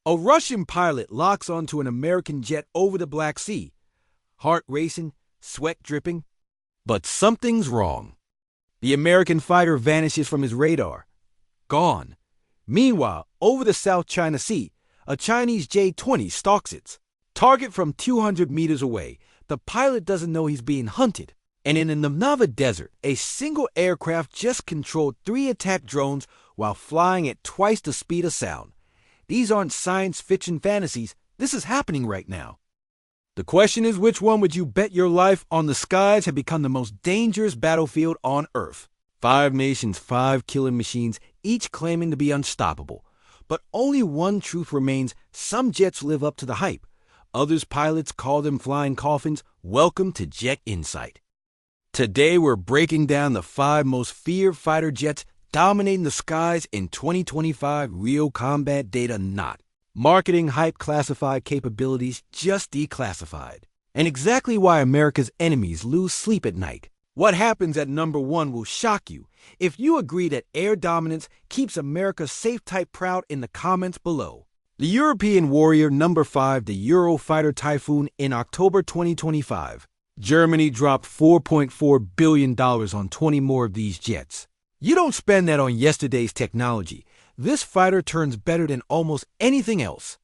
A Russian pilot locks onto an American jet over the Black Sea. Heart racing, sweat dripping. But something's wrong. The American fighter vanishes from his radar. Gone. Meanwhile, over the South China Sea, a Chinese J-20 stalks its target from 200 meters away. The pilot doesn't know he's being hunted. And in the Namnava Desert, a single aircraft just controlled 3 attack drones while flying at twice the speed of sound. These aren't science fiction fantasies. This is happening right now. The question is, which one would you bet your life on? The skies have become the most dangerous battlefield on Earth. 5 nations, 5 killing machines, each claiming to be unstoppable. But only one truth remains: some jets live up to the hype. Others pilots call them flying coffins. Welcome to Jet Insight. Today we're breaking down the 5 most feared fighter jets dominating the skies in 2025. Real combat data, not marketing hype. Classified capabilities, just declassified. And exactly why America's enemies lose sleep at night. What happens at number 1 will shock you. If you agree that air dominance keeps America safe, type proud in the comments below. The European warrior, number 5, the Eurofighter Typhoon. In October 2025, Germany dropped $4.4 billion on 20 more of these jets. You don't spend that on yesterday's technology. This fighter turns better than almost anything else.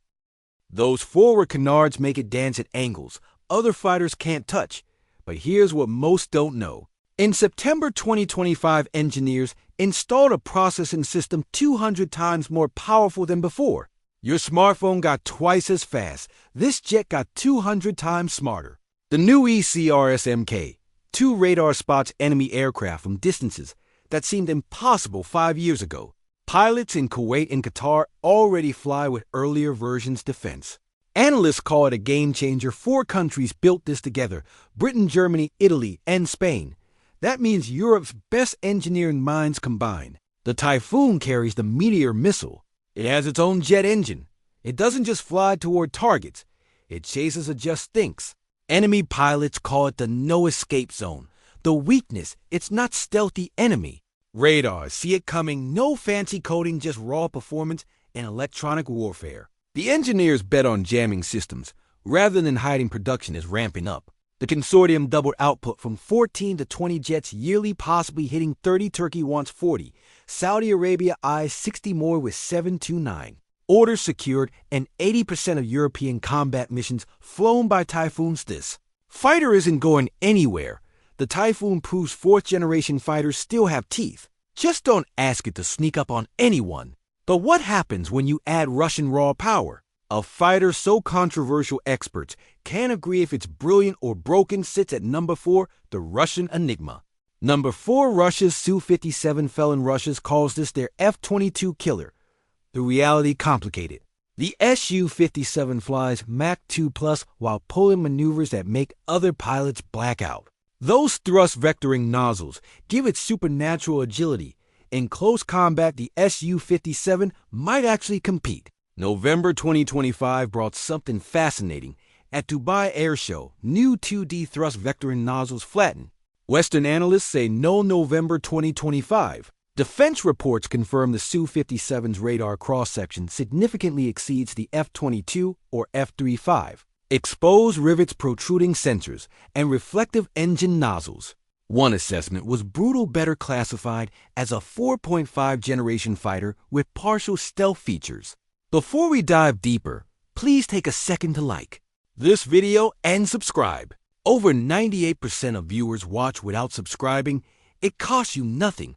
Those forward canards make it dance at angles other fighters can't touch. But here's what most don't know. In September 2025, engineers installed a processing system 200 times more powerful than before. Your smartphone got twice as fast. This jet got 200 times smarter. The new ECRS-Mk, 2 radar spots enemy aircraft from distances that seemed impossible 5 years ago. Pilots in Kuwait and Qatar already fly with earlier versions' defense. Analysts call it a game changer. 4 countries built this together: Britain, Germany, Italy, and Spain. That means Europe's best engineering minds combined. The Typhoon carries the Meteor missile. It has its own jet engine. It doesn't just fly toward targets. It chases or just thinks. Enemy pilots call it the no-escape zone. The weakness, it's not stealthy enemy. Radars see it coming. No fancy coding, just raw performance and electronic warfare. The engineers bet on jamming systems rather than hiding. Production is ramping up. The consortium doubled output from 14 to 20 jets yearly, possibly hitting 30. Turkey wants 40. Saudi Arabia eyes 60 more with 729. Orders secured, and 80% of European combat missions flown by Typhoons. This fighter isn't going anywhere. The Typhoon proves 4th-generation fighters still have teeth. Just don't ask it to sneak up on anyone. But what happens when you add Russian raw power? A fighter so controversial experts can't agree if it's brilliant or broken sits at number 4, the Russian Enigma. Number 4, Russia's Su-57 Felon. Russia calls this their F-22 killer. The reality complicated. The Su-57 flies Mach 2+ while pulling maneuvers that make other pilots black out. Those thrust vectoring nozzles give it supernatural agility. In close combat, the Su-57 might actually compete. November 2025 brought something fascinating. At Dubai Air Show, new 2D thrust vectoring nozzles flatten. Western analysts say no. November 2025. Defense reports confirm the Su-57's radar cross-section significantly exceeds the F-22 or F-35. Exposed rivets, protruding sensors, and reflective engine nozzles. One assessment was brutal, better classified as a 4.5 generation fighter with partial stealth features. Before we dive deeper, please take a second to like this video and subscribe. Over 98% of viewers watch without subscribing. It costs you nothing,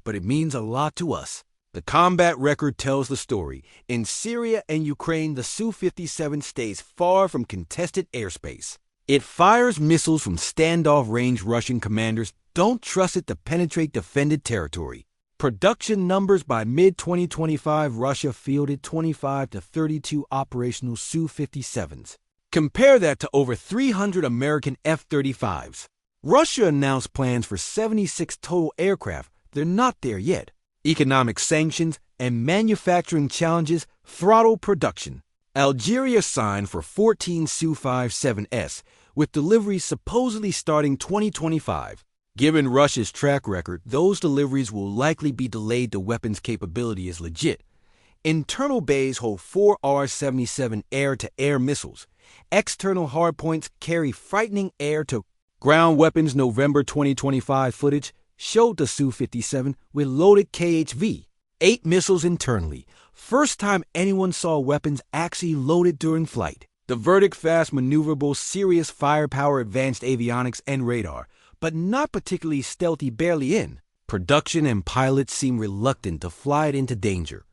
but it means a lot to us. The combat record tells the story. In Syria and Ukraine, the Su-57 stays far from contested airspace. It fires missiles from standoff range. Russian commanders don't trust it to penetrate defended territory. Production numbers: by mid-2025, Russia fielded 25 to 32 operational Su-57s. Compare that to over 300 American F-35s. Russia announced plans for 76 total aircraft. They're not there yet. Economic sanctions and manufacturing challenges throttle production. Algeria signed for 14 Su-57s, with deliveries supposedly starting 2025. Given Russia's track record, those deliveries will likely be delayed. The weapons capability is legit. Internal bays hold 4 R-77 air-to-air missiles. External hardpoints carry frightening air-to-ground weapons. November 2025 footage showed the Su-57 with loaded KHV-8 missiles internally. First time anyone saw weapons actually loaded during flight. The verdict: fast maneuverable, serious firepower, advanced avionics and radar, but not particularly stealthy, barely in production, and pilots seem reluctant to fly it into danger.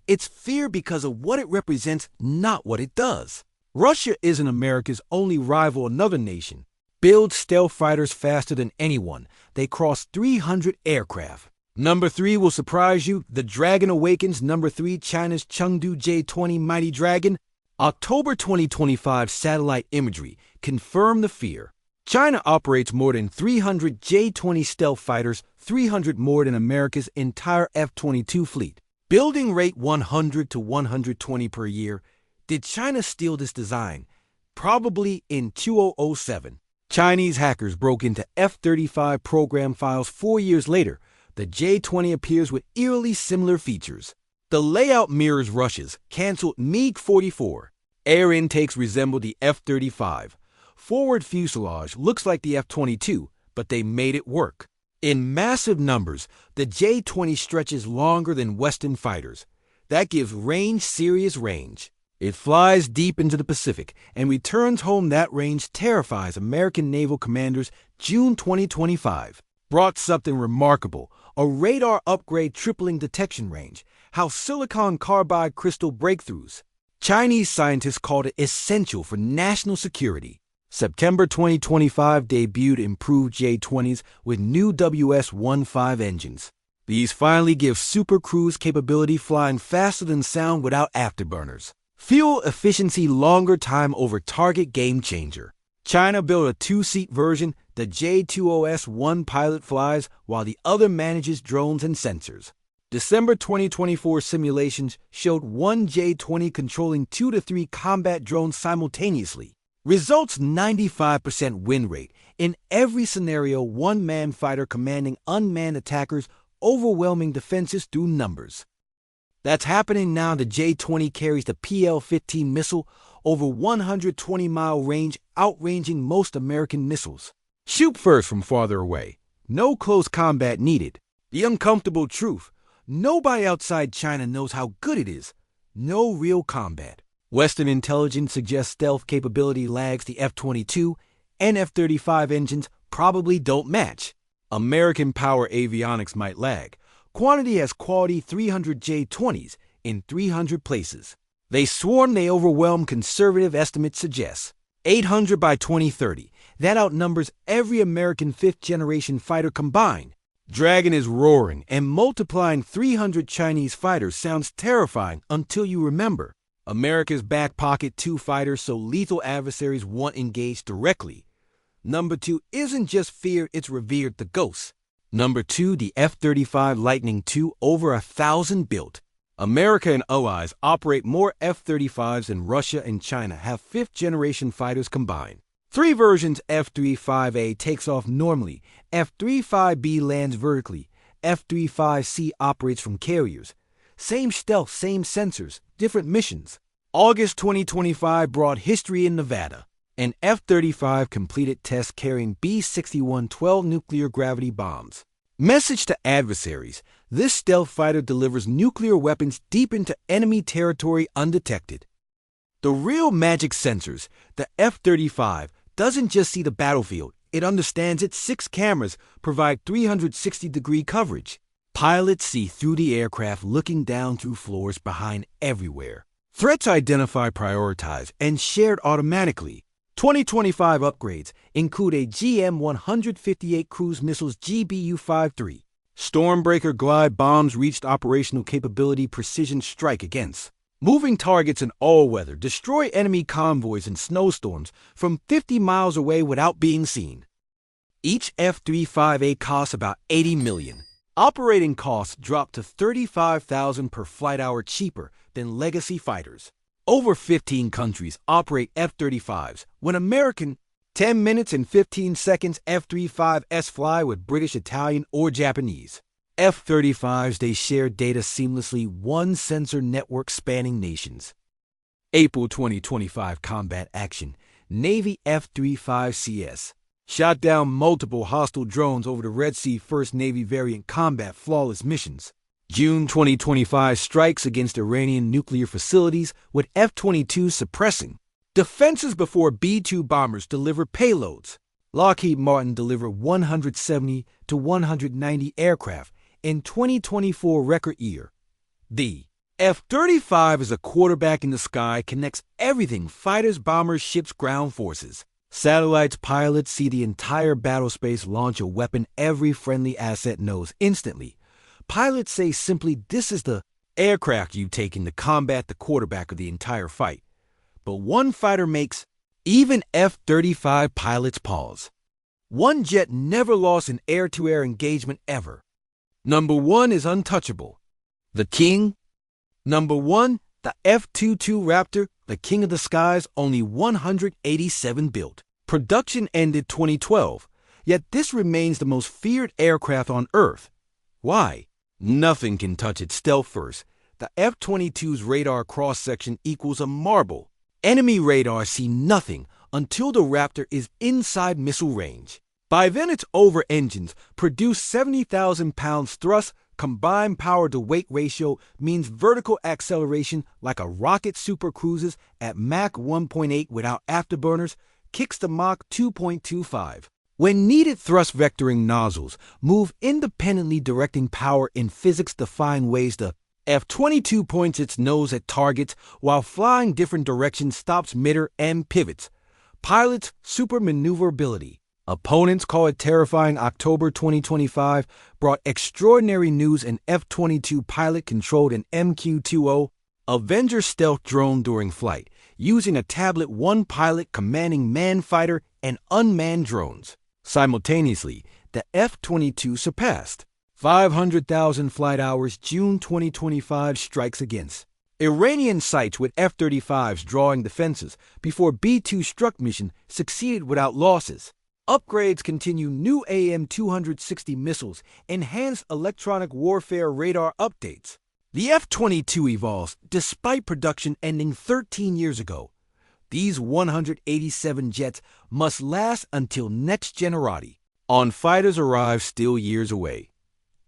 It's fear because of what it represents, not what it does. Russia isn't America's only rival. Another nation builds stealth fighters faster than anyone. They cross 300 aircraft. Number 3 will surprise you. The Dragon awakens. Number 3, China's Chengdu J-20 Mighty Dragon. October 2025 satellite imagery confirmed the fear. China operates more than 300 J-20 stealth fighters, 300 more than America's entire F-22 fleet. Building rate 100 to 120 per year. Did China steal this design? Probably in 2007. Chinese hackers broke into F-35 program files 4 years later. The J-20 appears with eerily similar features. The layout mirrors Russia's canceled MiG-44. Air intakes resemble the F-35. Forward fuselage looks like the F-22, but they made it work. In massive numbers, the J-20 stretches longer than Western fighters. That gives range, serious range. It flies deep into the Pacific and returns home. That range terrifies American naval commanders. June 2025 brought something remarkable: a radar upgrade tripling detection range. How silicon carbide crystal breakthroughs. Chinese scientists called it essential for national security. September 2025 debuted improved J-20s with new WS-15 engines. These finally give super cruise capability, flying faster than sound without afterburners. Fuel efficiency, longer time over target, game changer. China built a 2-seat version. The J-20S, one pilot flies while the other manages drones and sensors. December 2024 simulations showed one J-20 controlling 2 to 3 combat drones simultaneously. Results: 95% win rate. In every scenario, one-man fighter commanding unmanned attackers, overwhelming defenses through numbers. That's happening now. The J-20 carries the PL-15 missile, over 120-mile range, outranging most American missiles. Shoot first from farther away. No close combat needed. The uncomfortable truth: nobody outside China knows how good it is. No real combat. Western intelligence suggests stealth capability lags. The F-22 and F-35 engines probably don't match. American power avionics might lag. Quantity has quality: 300 J-20s in 300 places. They swarm, they overwhelm. Conservative estimates suggest 800 by 2030. That outnumbers every American 5th-generation fighter combined. Dragon is roaring, and multiplying 300 Chinese fighters sounds terrifying until you remember America's back pocket 2 fighters, so lethal adversaries won't engage directly. Number 2 isn't just fear, it's revered: the ghost. Number 2, the F-35 Lightning II, over 1,000 built. America and allies operate more F-35s than Russia and China have 5th-generation fighters combined. 3 versions. F-35A takes off normally. F-35B lands vertically. F-35C operates from carriers. Same stealth, same sensors, different missions. August 2025 brought history in Nevada. An F-35 completed tests carrying B-61 12 nuclear gravity bombs. Message to adversaries: this stealth fighter delivers nuclear weapons deep into enemy territory undetected. The real magic: sensors. The F-35 doesn't just see the battlefield, it understands it. 6 cameras provide 360-degree coverage. Pilots see through the aircraft, looking down through floors, behind, everywhere. Threats identified, prioritized, and shared automatically. 2025 upgrades include a GM-158 cruise missiles GBU-53. Stormbreaker glide bombs reached operational capability, precision strike against moving targets in all weather, destroy enemy convoys in snowstorms from 50 miles away without being seen. Each F-35A costs about $80 million. Operating costs drop to $35,000 per flight hour, cheaper than legacy fighters. Over 15 countries operate F-35s, when American 10 minutes and 15 seconds F-35s fly with British, Italian, or Japanese. F-35s, they share data seamlessly, one sensor network spanning nations. April 2025 combat action. Navy F-35CS shot down multiple hostile drones over the Red Sea, first Navy variant combat flawless missions. June 2025 strikes against Iranian nuclear facilities with F-22 suppressing defenses before B-2 bombers deliver payloads. Lockheed Martin delivered 170 to 190 aircraft in 2024 record year. The F-35 is a quarterback in the sky, connects everything: fighters, bombers, ships, ground forces. Satellites, pilots see the entire battlespace, launch a weapon every friendly asset knows instantly. Pilots say simply, this is the aircraft you take in to combat the quarterback of the entire fight. But one fighter makes even F-35 pilots pause. One jet never lost an air-to-air engagement ever. Number one is untouchable. The king. Number one, the F-22 Raptor, the king of the skies, only 187 built. Production ended 2012, yet this remains the most feared aircraft on Earth. Why? Nothing can touch its stealth first. The F-22's radar cross-section equals a marble. Enemy radars see nothing until the Raptor is inside missile range. By then, its over engines produce 70,000 pounds thrust. Combined power-to-weight ratio means vertical acceleration like a rocket supercruises at Mach 1.8 without afterburners, kicks to Mach 2.25. When needed, thrust vectoring nozzles move independently, directing power in physics-defying ways. The F-22 points its nose at targets while flying different directions, stops midair, and pivots. Pilots' super maneuverability. Opponents call it terrifying. October 2025 brought extraordinary news. An F-22 pilot controlled an MQ-20 Avenger stealth drone during flight, using a tablet. One pilot commanding manned fighter and unmanned drones. Simultaneously, the F-22 surpassed 500,000 flight hours. June 2025 strikes against Iranian sites with F-35s drawing defenses before B-2 struck. Mission succeeded without losses. Upgrades continue. New AM-260 missiles, enhanced electronic warfare radar updates. The F-22 evolves despite production ending 13 years ago. These 187 jets must last until next generati. On fighters arrive still years away.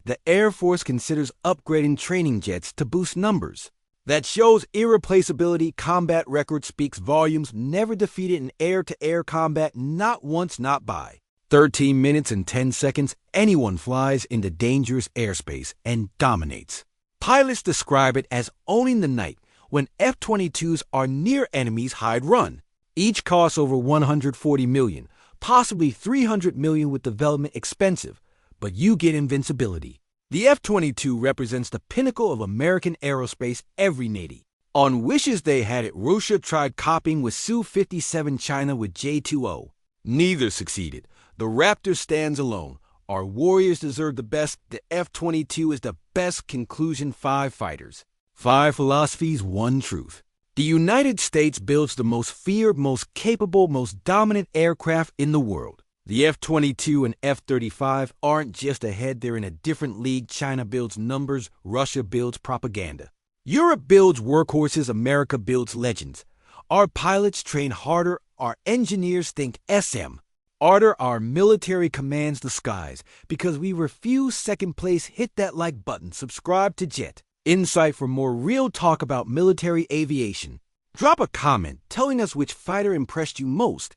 The Air Force considers upgrading training jets to boost numbers. That shows irreplaceability. Combat record speaks volumes. Never defeated in air-to-air combat, not once, not by 13 minutes and 10 seconds. Anyone flies into dangerous airspace and dominates. Pilots describe it as owning the night when F-22s are near enemies. Hide run. Each costs over $140 million, possibly $300 million with development expensive, but you get invincibility. The F-22 represents the pinnacle of American aerospace. Every Navy on wishes they had it. Russia tried copying with Su-57, China with J-20. Neither succeeded. The Raptor stands alone. Our warriors deserve the best. The F-22 is the best. Conclusion: 5 fighters, 5 philosophies, 1 truth. The United States builds the most feared, most capable, most dominant aircraft in the world. The F-22 and F-35 aren't just ahead, they're in a different league. China builds numbers, Russia builds propaganda. Europe builds workhorses, America builds legends. Our pilots train harder, our engineers think SM. Ardor, our military commands the skies. Because we refuse second place, hit that like button, subscribe to Jet Insight for more real talk about military aviation. Drop a comment telling us which fighter impressed you most.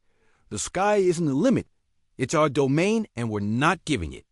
The sky isn't the limit. It's our domain, and we're not giving it.